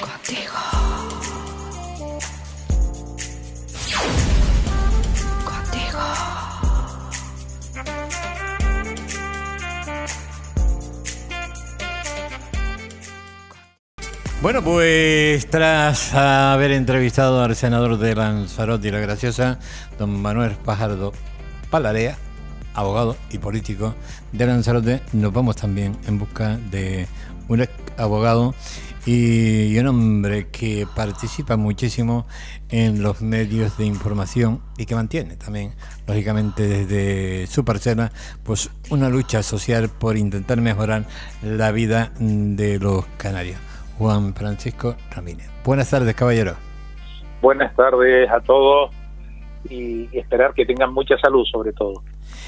Contigo. Contigo. Bueno, pues tras haber entrevistado al senador de Lanzarote y La Graciosa, don Manuel Fajardo Palarea, abogado y político de Lanzarote, nos vamos también en busca de un ex abogado y un hombre que participa muchísimo en los medios de información y que mantiene también, lógicamente, desde su parcela, pues una lucha social por intentar mejorar la vida de los canarios. Juan Francisco Ramírez. Buenas tardes, caballero. Buenas tardes a todos y esperar que tengan mucha salud, sobre todo.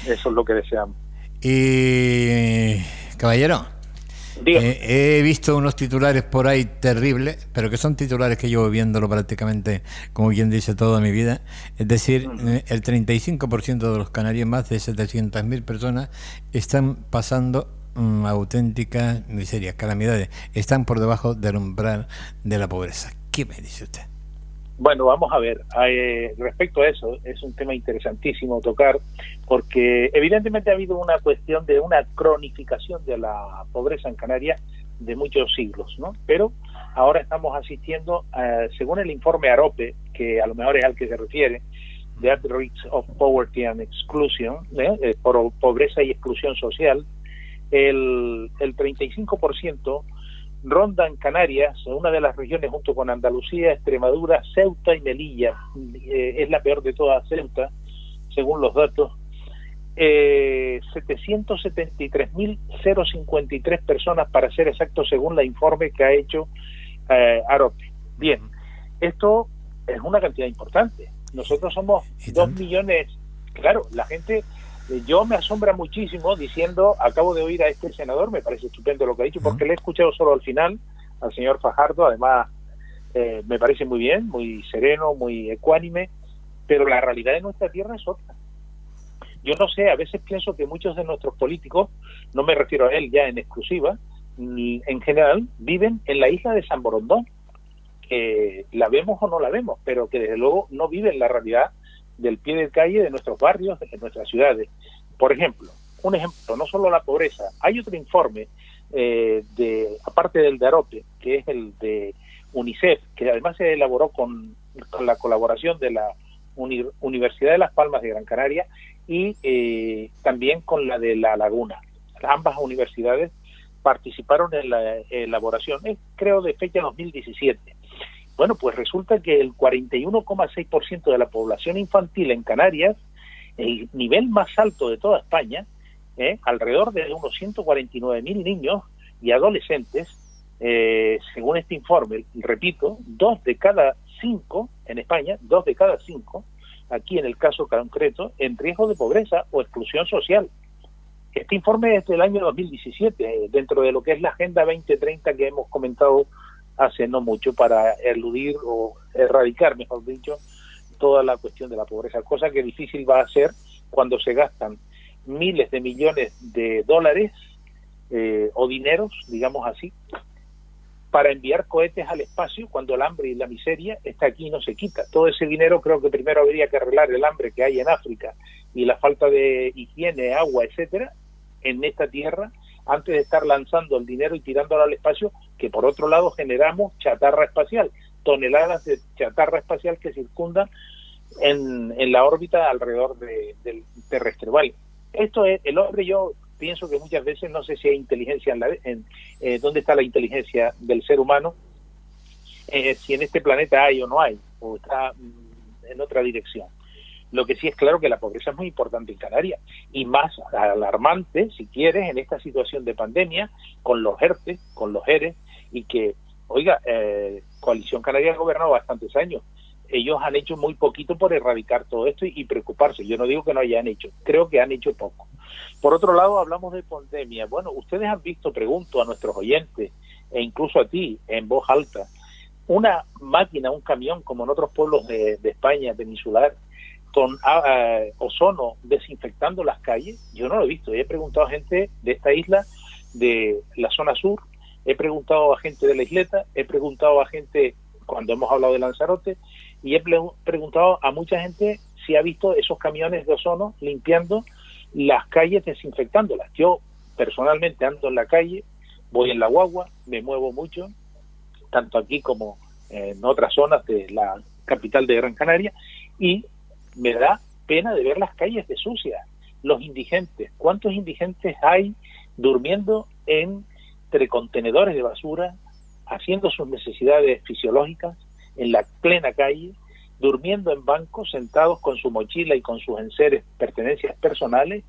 Eso es lo que deseamos. Y, caballero, he visto unos titulares por ahí terribles, pero que son titulares que llevo viéndolo prácticamente, como quien dice, toda mi vida. Es decir, el 35% de los canarios, más de 700.000 personas, están pasando auténticas miserias, calamidades, están por debajo del umbral de la pobreza. ¿Qué me dice usted? Bueno, vamos a ver, respecto a eso, es un tema interesantísimo tocar, porque evidentemente ha habido una cuestión de una cronificación de la pobreza en Canarias de muchos siglos, ¿no? Pero ahora estamos asistiendo, según el informe AROPE, que a lo mejor es al que se refiere, de At Risk of Poverty and Exclusion, por pobreza y exclusión social, el 35% ronda en Canarias, en una de las regiones junto con Andalucía, Extremadura, Ceuta y Melilla. Es la peor de todas, Ceuta, según los datos. 773.053 personas, para ser exactos, según el informe que ha hecho AROPE. Bien, esto es una cantidad importante. Nosotros somos 2 millones. Claro, la gente... Yo me asombra muchísimo diciendo, acabo de oír a este senador, me parece estupendo lo que ha dicho, porque le he escuchado solo al final, al señor Fajardo, además me parece muy bien, muy sereno, muy ecuánime, pero la realidad de nuestra tierra es otra. Yo no sé, a veces pienso que muchos de nuestros políticos, no me refiero a él ya en exclusiva, en general, viven en la isla de San Borondón, que la vemos o no la vemos, pero que desde luego no viven la realidad del pie de calle de nuestros barrios, de nuestras ciudades. Por ejemplo, no solo la pobreza, hay otro informe aparte del de AROPE, que es el de UNICEF, que además se elaboró con la colaboración de la Universidad de Las Palmas de Gran Canaria y también con la de La Laguna. Ambas universidades participaron en la elaboración, creo de fecha 2017. Bueno, pues resulta que el 41,6% de la población infantil en Canarias, el nivel más alto de toda España, alrededor de unos 149.000 niños y adolescentes, según este informe, repito, 2 de cada 5 en España, 2 de cada 5, aquí en el caso concreto, en riesgo de pobreza o exclusión social. Este informe es del año 2017, dentro de lo que es la Agenda 2030 que hemos comentado hace no mucho, para eludir o erradicar, mejor dicho, toda la cuestión de la pobreza, cosa que difícil va a ser cuando se gastan miles de millones de dólares o dineros, digamos así, para enviar cohetes al espacio cuando el hambre y la miseria está aquí y no se quita. Todo ese dinero creo que primero habría que arreglar el hambre que hay en África y la falta de higiene, agua, etcétera, en esta tierra, antes de estar lanzando el dinero y tirándolo al espacio, que por otro lado generamos chatarra espacial, toneladas de chatarra espacial que circundan en la órbita alrededor del terrestre. Vale, esto es el hombre. Yo pienso que muchas veces no sé si hay inteligencia dónde está la inteligencia del ser humano, si en este planeta hay o no hay, o está en otra dirección. Lo que sí es claro que la pobreza es muy importante en Canarias, y más alarmante, si quieres, en esta situación de pandemia, con los ERTE, con los ERE, y que, oiga, Coalición Canaria ha gobernado bastantes años. Ellos han hecho muy poquito por erradicar todo esto y preocuparse. Yo no digo que no hayan hecho, creo que han hecho poco. Por otro lado, hablamos de pandemia. Bueno, ustedes han visto, pregunto a nuestros oyentes, e incluso a ti, en voz alta, una máquina, un camión, como en otros pueblos de España peninsular, con ozono desinfectando las calles. Yo no lo he visto. He preguntado a gente de esta isla, de la zona sur, he preguntado a gente de la isleta, he preguntado a gente cuando hemos hablado de Lanzarote, y he preguntado a mucha gente si ha visto esos camiones de ozono limpiando las calles, desinfectándolas. Yo personalmente ando en la calle, voy en la guagua, me muevo mucho, tanto aquí como en otras zonas de la capital de Gran Canaria, y me da pena de ver las calles de sucias. Los indigentes, ¿cuántos indigentes hay durmiendo entre contenedores de basura, haciendo sus necesidades fisiológicas en la plena calle, durmiendo en bancos, sentados con su mochila y con sus enseres, pertenencias personales,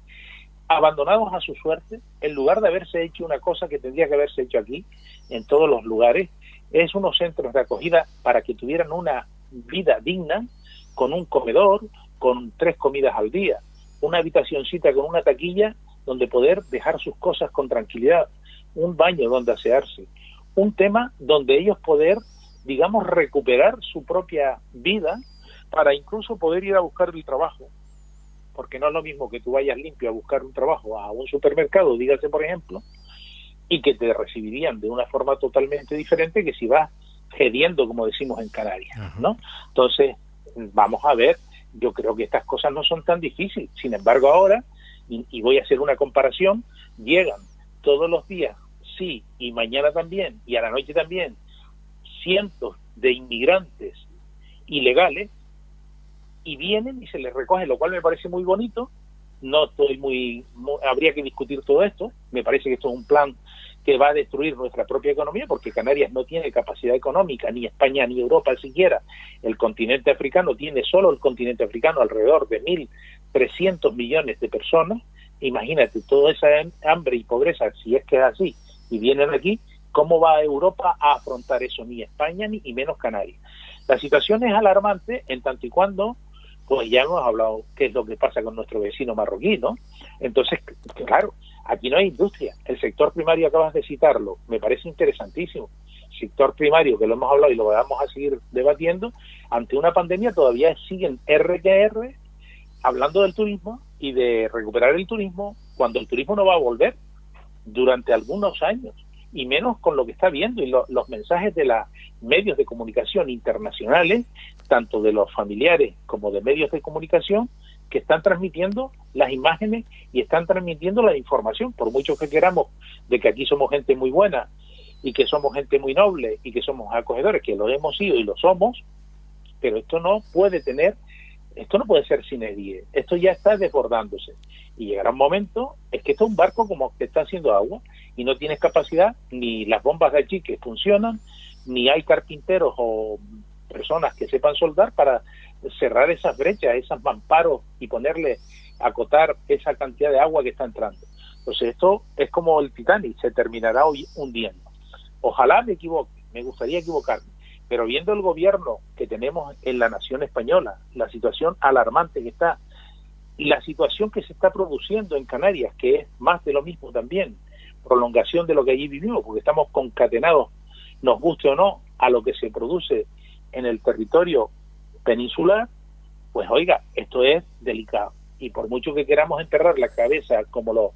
abandonados a su suerte, en lugar de haberse hecho una cosa que tendría que haberse hecho aquí, en todos los lugares, es unos centros de acogida para que tuvieran una vida digna, con un comedor, con 3 comidas al día, una habitacioncita con una taquilla donde poder dejar sus cosas con tranquilidad, un baño donde asearse, un tema donde ellos poder, digamos, recuperar su propia vida para incluso poder ir a buscar el trabajo, porque no es lo mismo que tú vayas limpio a buscar un trabajo a un supermercado, dígase por ejemplo, y que te recibirían de una forma totalmente diferente que si vas gediendo, como decimos en Canarias, ¿no? Entonces, vamos a ver, yo creo que estas cosas no son tan difíciles. Sin embargo, ahora, y voy a hacer una comparación, llegan todos los días, sí, y mañana también, y a la noche también, cientos de inmigrantes ilegales, y vienen y se les recoge, lo cual me parece muy bonito. No estoy habría que discutir todo esto. Me parece que esto es un plan que va a destruir nuestra propia economía, porque Canarias no tiene capacidad económica, ni España ni Europa siquiera. El continente africano tiene, solo el continente africano, alrededor de 1.300 millones de personas. Imagínate, toda esa hambre y pobreza, si es que es así, y vienen aquí, ¿cómo va Europa a afrontar eso? Ni España, ni menos Canarias. La situación es alarmante en tanto y cuando, pues ya hemos hablado qué es lo que pasa con nuestro vecino marroquí, ¿no? Entonces, claro, aquí no hay industria. El sector primario, acabas de citarlo, me parece interesantísimo. Sector primario, que lo hemos hablado y lo vamos a seguir debatiendo, ante una pandemia todavía siguen R hablando del turismo y de recuperar el turismo, cuando el turismo no va a volver durante algunos años, y menos con lo que está viendo y los mensajes de los medios de comunicación internacionales, tanto de los familiares como de medios de comunicación, que están transmitiendo las imágenes y están transmitiendo la información, por mucho que queramos de que aquí somos gente muy buena y que somos gente muy noble y que somos acogedores, que lo hemos sido y lo somos, pero esto no puede ser sine die, esto ya está desbordándose, y llegará un momento, es que esto es un barco como que está haciendo agua, y no tienes capacidad, ni las bombas de allí que funcionan, ni hay carpinteros o personas que sepan soldar para cerrar esas brechas, esos mamparos, y acotar esa cantidad de agua que está entrando. Entonces esto es como el Titanic, se terminará hoy hundiendo. Ojalá me equivoque, me gustaría equivocarme, pero viendo el gobierno que tenemos en la nación española, la situación alarmante que está, y la situación que se está produciendo en Canarias, que es más de lo mismo también, prolongación de lo que allí vivimos, porque estamos concatenados, nos guste o no, a lo que se produce en el territorio peninsular, pues oiga, esto es delicado. Y por mucho que queramos enterrar la cabeza, como lo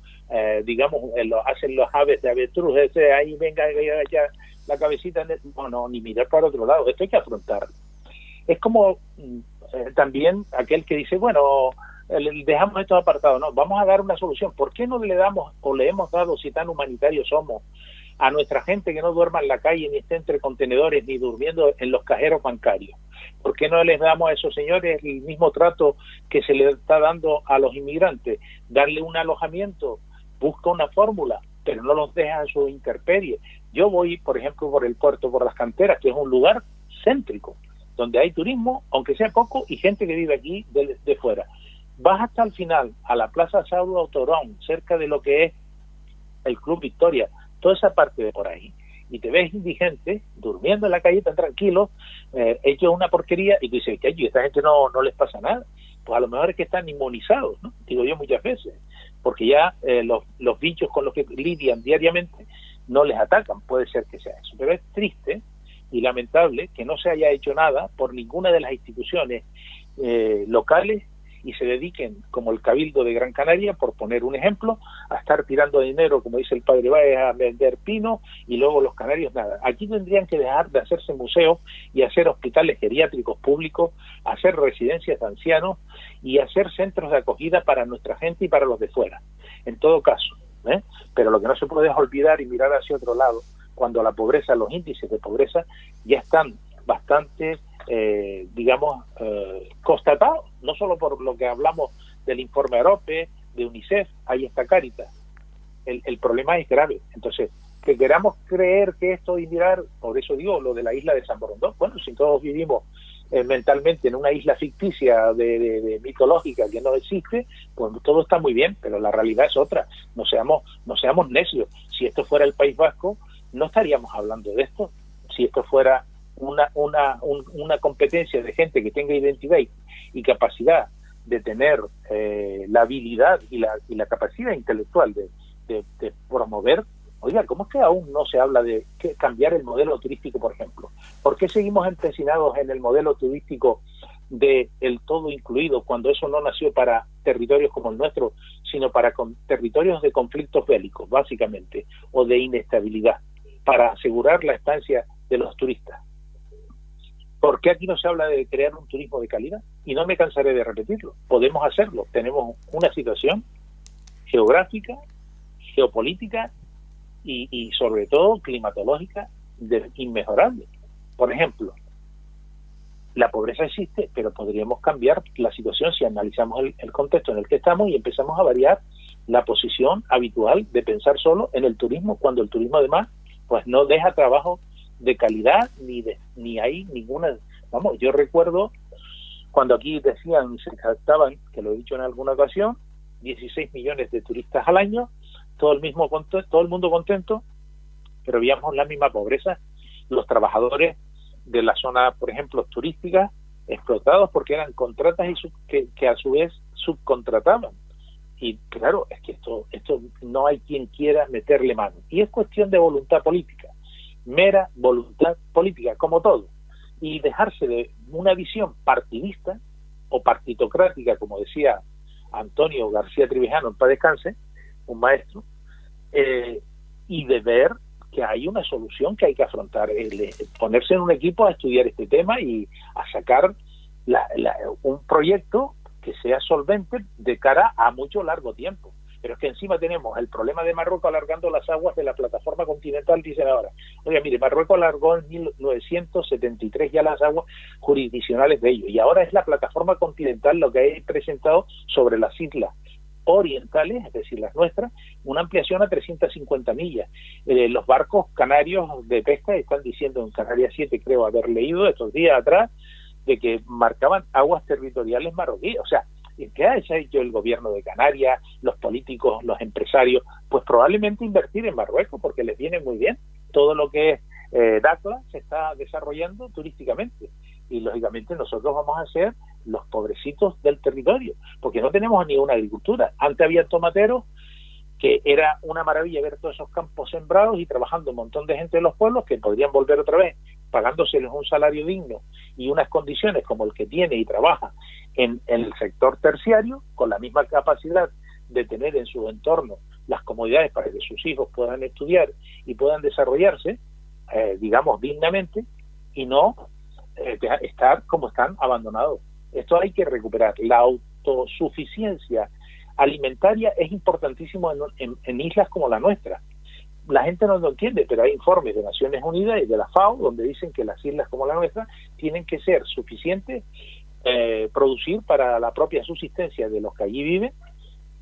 hacen los aves de avestruz, ahí venga ya la cabecita, no, ni mirar para otro lado, esto hay que afrontarlo. Es como también aquel que dice, bueno, dejamos estos apartados, no, vamos a dar una solución. ¿Por qué no le damos, o le hemos dado, si tan humanitarios somos, a nuestra gente que no duerma en la calle, ni esté entre contenedores, ni durmiendo en los cajeros bancarios? ¿Por qué no les damos a esos señores el mismo trato que se les está dando a los inmigrantes? Darle un alojamiento, busca una fórmula, pero no los deja a su intemperie. Yo voy, por ejemplo, por el puerto, por las canteras, que es un lugar céntrico, donde hay turismo, aunque sea poco, y gente que vive aquí de fuera. Vas hasta el final, a la Plaza Saudo Autorón, cerca de lo que es el Club Victoria, toda esa parte de por ahí, y te ves indigentes durmiendo en la calle tan tranquilos, hechos una porquería, y tú dices, que esta gente no les pasa nada. Pues a lo mejor es que están inmunizados, ¿no? Digo yo muchas veces, porque ya los bichos con los que lidian diariamente no les atacan, puede ser que sea eso. Pero es triste y lamentable que no se haya hecho nada por ninguna de las instituciones locales y se dediquen, como el Cabildo de Gran Canaria, por poner un ejemplo, a estar tirando dinero, como dice el padre Báez, a vender pino, y luego los canarios nada. Aquí tendrían que dejar de hacerse museos y hacer hospitales geriátricos públicos, hacer residencias de ancianos y hacer centros de acogida para nuestra gente y para los de fuera, en todo caso, ¿eh? Pero lo que no se puede es olvidar y mirar hacia otro lado, cuando la pobreza, los índices de pobreza ya están bastante constatado, no solo por lo que hablamos del informe AROPE, de UNICEF, ahí está Cáritas. El problema es grave. Entonces, que queramos creer que esto y mirar, por eso digo lo de la isla de San Borondón, bueno, si todos vivimos mentalmente en una isla ficticia de mitológica que no existe, pues todo está muy bien, pero la realidad es otra. No seamos necios. Si esto fuera el País Vasco, no estaríamos hablando de esto. Si esto fuera una competencia de gente que tenga identidad y capacidad de tener la habilidad y la capacidad intelectual de promover. Oiga, ¿cómo es que aún no se habla de cambiar el modelo turístico, por ejemplo? ¿Por qué seguimos empecinados en el modelo turístico de el todo incluido, cuando eso no nació para territorios como el nuestro, sino para territorios de conflictos bélicos, básicamente, o de inestabilidad, para asegurar la estancia de los turistas? ¿Por qué aquí no se habla de crear un turismo de calidad? Y no me cansaré de repetirlo. Podemos hacerlo. Tenemos una situación geográfica, geopolítica y sobre todo climatológica inmejorable. Por ejemplo, la pobreza existe, pero podríamos cambiar la situación si analizamos el contexto en el que estamos y empezamos a variar la posición habitual de pensar solo en el turismo, cuando el turismo además pues no deja trabajo de calidad ni hay ninguna. Vamos, yo recuerdo cuando aquí decían, se jactaban, que lo he dicho en alguna ocasión, 16 millones de turistas al año, todo el mundo contento, pero veíamos la misma pobreza, los trabajadores de la zona, por ejemplo, turística, explotados porque eran contratas que a su vez subcontrataban. Y claro, es que esto no hay quien quiera meterle mano. Y es cuestión de voluntad política, mera voluntad política, como todo. Y dejarse de una visión partidista o partitocrática, como decía Antonio García Trevijano, en paz descanse, un maestro, y de ver que hay una solución que hay que afrontar, ponerse en un equipo a estudiar este tema y a sacar un proyecto que sea solvente de cara a mucho largo tiempo. Pero es que encima tenemos el problema de Marruecos alargando las aguas de la plataforma continental, dicen ahora. Oiga, mire, Marruecos alargó en 1973 ya las aguas jurisdiccionales de ellos, y ahora es la plataforma continental lo que ha presentado sobre las islas orientales, es decir, las nuestras, una ampliación a 350 millas. Los barcos canarios de pesca están diciendo, en Canarias 7 creo haber leído estos días atrás, de que marcaban aguas territoriales marroquíes. O sea, ¿qué ha hecho el gobierno de Canarias, los políticos, los empresarios? Pues probablemente invertir en Marruecos, porque les viene muy bien. Todo lo que es Dakhla se está desarrollando turísticamente. Y lógicamente nosotros vamos a ser los pobrecitos del territorio, porque no tenemos ni una agricultura. Antes había tomateros, que era una maravilla ver todos esos campos sembrados y trabajando un montón de gente de los pueblos que podrían volver otra vez pagándoseles un salario digno y unas condiciones como el que tiene y trabaja en el sector terciario, con la misma capacidad de tener en su entorno las comodidades para que sus hijos puedan estudiar y puedan desarrollarse, digamos, dignamente, y no estar como están, abandonados. Esto hay que recuperar. La autosuficiencia alimentaria es importantísimo en islas como la nuestra. La gente no lo entiende, pero hay informes de Naciones Unidas y de la FAO donde dicen que las islas como la nuestra tienen que ser suficientes, producir para la propia subsistencia de los que allí viven.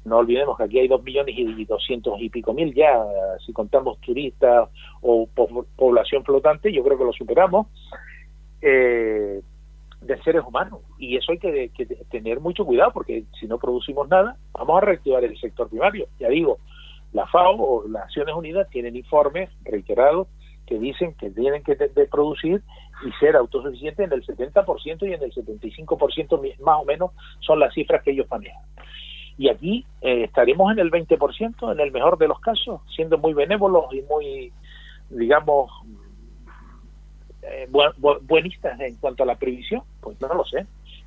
No olvidemos que aquí hay 2.200.000 y pico ya, si contamos turistas o población flotante, yo creo que lo superamos, de seres humanos. Y eso hay que tener mucho cuidado, porque si no producimos nada, vamos a reactivar el sector primario. Ya digo, la FAO o las Naciones Unidas tienen informes reiterados que dicen que tienen que producir y ser autosuficientes en el 70% y en el 75% más o menos son las cifras que ellos manejan. Y aquí estaremos en el 20%, en el mejor de los casos, siendo muy benévolos y muy, digamos, buenistas en cuanto a la previsión. Pues no lo sé.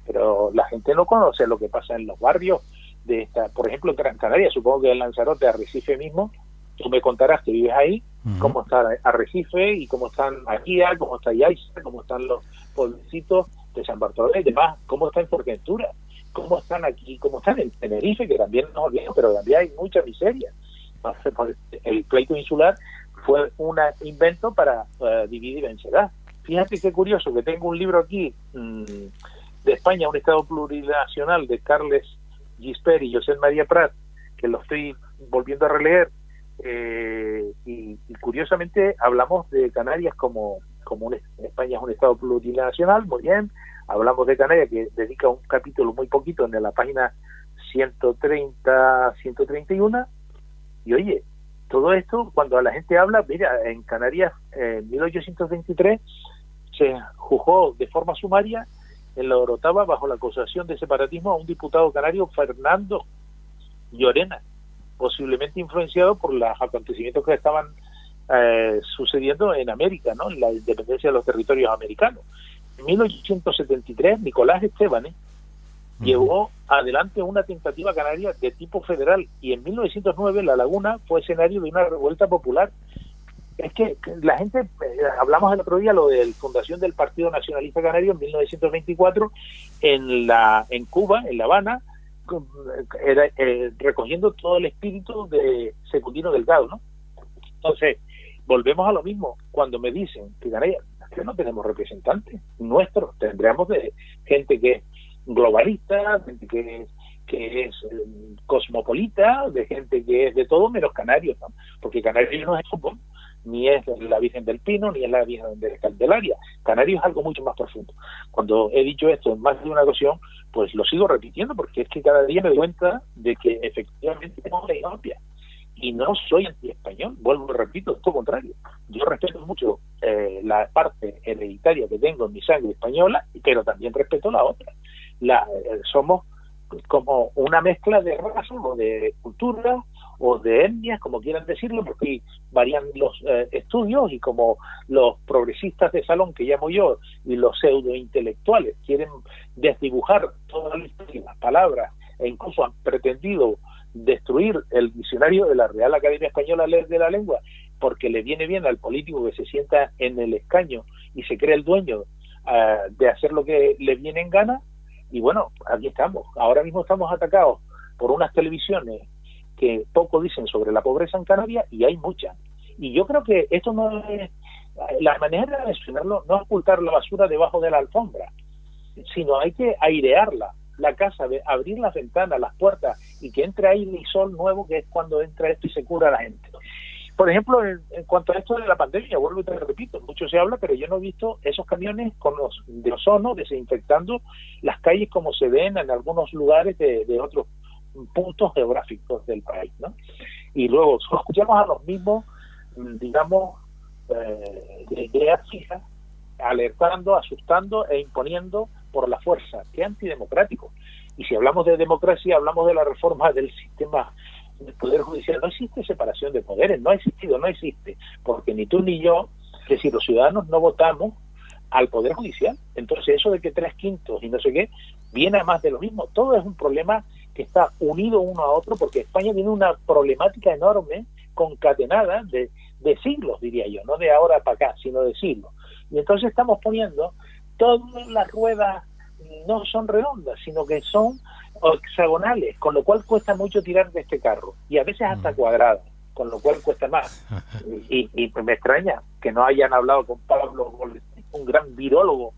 pero la gente no conoce lo que pasa en los barrios de esta, por ejemplo, en Gran Canaria, supongo que en Lanzarote, Arrecife mismo, tú me contarás que vives ahí, cómo está Arrecife y cómo están aquí, cómo está Yaiza, cómo están los pueblecitos de San Bartolomé y demás, cómo está en Fuerteventura, cómo están aquí, cómo están en Tenerife, que también no olvidemos, pero también hay mucha miseria. El pleito insular fue un invento para dividir y vencerás. Fíjate qué curioso, que tengo un libro aquí de España, un Estado plurinacional, de Carles Gispert y José María Prat, que lo estoy volviendo a releer, y curiosamente hablamos de Canarias como España es un Estado plurinacional, muy bien, hablamos de Canarias, que dedica un capítulo muy poquito en la página 130, 131, y oye, todo esto, cuando la gente habla, mira, en Canarias, en 1823, se juzgó de forma sumaria en la Orotava bajo la acusación de separatismo a un diputado canario, Fernando Llorena, posiblemente influenciado por los acontecimientos que estaban sucediendo en América, ¿no? En la independencia de los territorios americanos. En 1873, Nicolás Estebanes llevó adelante una tentativa canaria de tipo federal, y en 1909 La Laguna fue escenario de una revuelta popular. Es que la gente, hablamos el otro día lo de la fundación del Partido Nacionalista Canario en 1924 en Cuba, en La Habana, recogiendo todo el espíritu de Secundino Delgado, ¿no? Entonces, volvemos a lo mismo. Cuando me dicen que Canarias, que no tenemos representantes nuestros, tendríamos de gente que es globalista, gente que es cosmopolita, de gente que es de todo menos canarios, ¿no? Porque Canarios no es fútbol, ni es la Virgen del Pino, ni es la Virgen de la Candelaria. Canarios es algo mucho más profundo. Cuando he dicho esto en más de una ocasión, pues lo sigo repitiendo, porque es que cada día me doy cuenta de que efectivamente tenemos la ignorancia. Y no soy anti-español, vuelvo y repito, todo lo contrario. Yo respeto mucho la parte hereditaria que tengo en mi sangre española, pero también respeto la otra. Somos como una mezcla de razas o de culturas o de etnias, como quieran decirlo, porque varían los estudios, y como los progresistas de salón, que llamo yo, y los pseudo-intelectuales quieren desdibujar todas las palabras, e incluso han pretendido destruir el diccionario de la Real Academia Española de la Lengua, porque le viene bien al político que se sienta en el escaño y se cree el dueño de hacer lo que le viene en gana. Y bueno, aquí estamos. Ahora mismo estamos atacados por unas televisiones que poco dicen sobre la pobreza en Canarias, y hay muchas. Y yo creo que esto no es... La manera de mencionarlo no es ocultar la basura debajo de la alfombra, sino hay que airearla, la casa, abrir las ventanas, las puertas, y que entre aire y sol nuevo, que es cuando entra esto y se cura la gente. Por ejemplo, en cuanto a esto de la pandemia, vuelvo y te repito, mucho se habla, pero yo no he visto esos camiones con los de ozono desinfectando las calles como se ven en algunos lugares de otros puntos geográficos del país, ¿no? Y luego escuchamos a los mismos, digamos, de ideas fijas, alertando, asustando e imponiendo por la fuerza. ¡Qué antidemocrático! Y si hablamos de democracia, hablamos de la reforma del sistema del Poder Judicial. No existe separación de poderes, no ha existido, no existe, porque ni tú ni yo, es decir, los ciudadanos no votamos al Poder Judicial. Entonces eso de que 3/5 y no sé qué, viene a más de lo mismo. Todo es un problema que está unido uno a otro, porque España tiene una problemática enorme, concatenada de siglos, diría yo, no de ahora para acá, sino de siglos. Y entonces estamos poniendo todas las ruedas, no son redondas, sino que son hexagonales, con lo cual cuesta mucho tirar de este carro, y a veces hasta cuadradas, con lo cual cuesta más. Y me extraña que no hayan hablado con Pablo Boles, un gran virólogo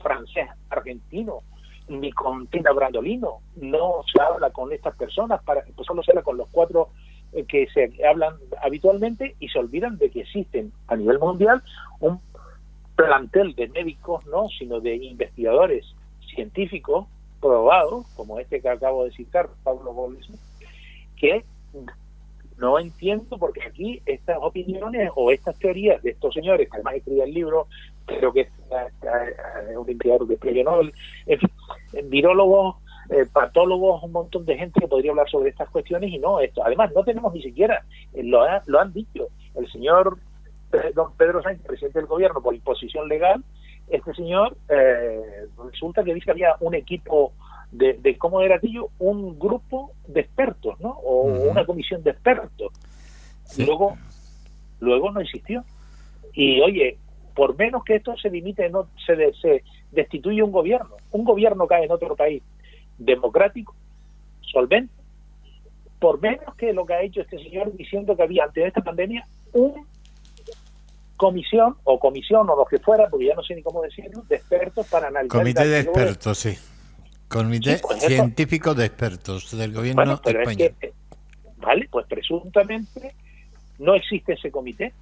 francés argentino, ni con Tina Brandolino. No se habla con estas personas, pues solo se habla con los 4 que se hablan habitualmente, y se olvidan de que existen a nivel mundial un plantel de médicos, no, sino de investigadores científicos probados, como este que acabo de citar, Pablo Boles, que no entiendo porque aquí estas opiniones o estas teorías de estos señores, que además escribían libros, creo que es un investigador de premio Nobel, en fin, virólogos, patólogos, un montón de gente que podría hablar sobre estas cuestiones, y no esto. Además, no tenemos ni siquiera, lo han dicho el señor don Pedro Sánchez, presidente del gobierno, por imposición legal, este señor resulta que dice que había un equipo de ¿cómo era aquello? Un grupo de expertos, ¿no? O una comisión de expertos. Sí. Luego no existió. Y oye, por menos que esto se limite, no se destituye un gobierno cae en otro país democrático, solvente, por menos que lo que ha hecho este señor diciendo que había antes de esta pandemia una comisión o lo que fuera, porque ya no sé ni cómo decirlo, de expertos para analizar. Comité de expertos, sí. Comité científico de expertos del gobierno español. Es que, vale, pues presuntamente no existe ese comité,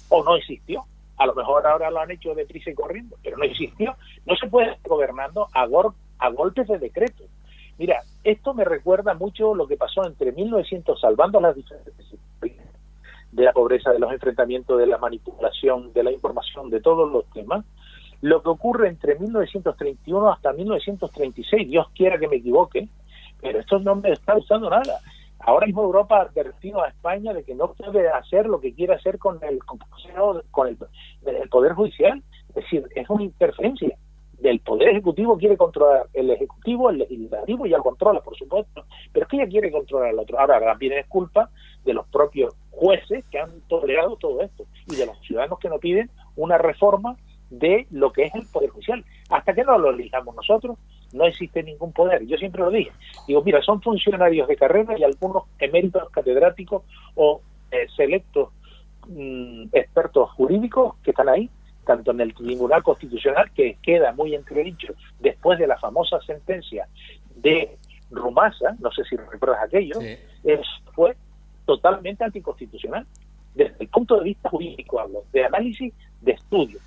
o no existió. A lo mejor ahora lo han hecho deprisa y corriendo, pero no existió. No se puede estar gobernando a golpes de decreto. Mira, esto me recuerda mucho lo que pasó entre 1900, salvando las diferentes de la pobreza, de los enfrentamientos, de la manipulación, de la información, de todos los temas, lo que ocurre entre 1931 hasta 1936, Dios quiera que me equivoque, pero esto no me está gustando nada. Ahora mismo Europa ha advertido a España de que no puede hacer lo que quiere hacer con el Poder Judicial. Es decir, es una interferencia del Poder Ejecutivo, quiere controlar el Ejecutivo, el Legislativo ya lo controla, por supuesto, pero es que ella quiere controlar al otro. Ahora también es culpa de los propios jueces que han tolerado todo esto y de los ciudadanos que nos piden una reforma de lo que es el Poder Judicial. Hasta que no lo elijamos nosotros, no existe ningún poder. Yo siempre lo dije. Digo, mira, son funcionarios de carrera y algunos eméritos catedráticos o selectos expertos jurídicos que están ahí, tanto en el Tribunal Constitucional, que queda muy entredicho después de la famosa sentencia de Rumasa, no sé si recuerdas aquello, sí. Fue totalmente anticonstitucional. Desde el punto de vista jurídico hablo, de análisis, de estudio.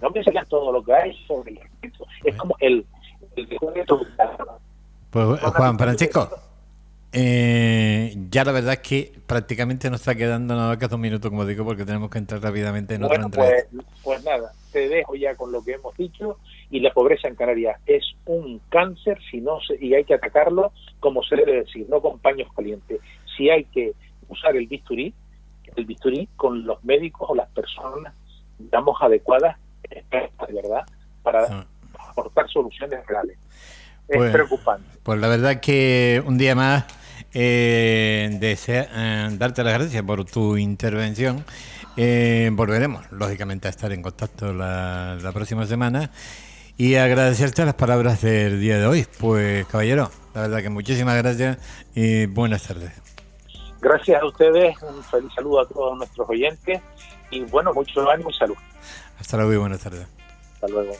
No me sacan todo lo que hay sobre el respecto. Es como el pues Juan Francisco, ya la verdad es que prácticamente nos está quedando nada más que 2 minutos, como digo, porque tenemos que entrar rápidamente en otra entrevista. Pues nada, te dejo ya con lo que hemos dicho, y la pobreza en Canarias es un cáncer y hay que atacarlo como se debe decir, no con paños calientes. Si hay que usar el bisturí con los médicos o las personas, digamos, adecuadas, expertas de verdad, para aportar soluciones reales. Es preocupante. Pues la verdad es que un día más deseo darte las gracias por tu intervención. Volveremos, lógicamente, a estar en contacto la próxima semana y agradecerte las palabras del día de hoy. Pues, caballero, la verdad que muchísimas gracias y buenas tardes. Gracias a ustedes, un feliz saludo a todos nuestros oyentes y bueno, mucho ánimo y salud. Hasta luego y buenas tardes. Hasta luego.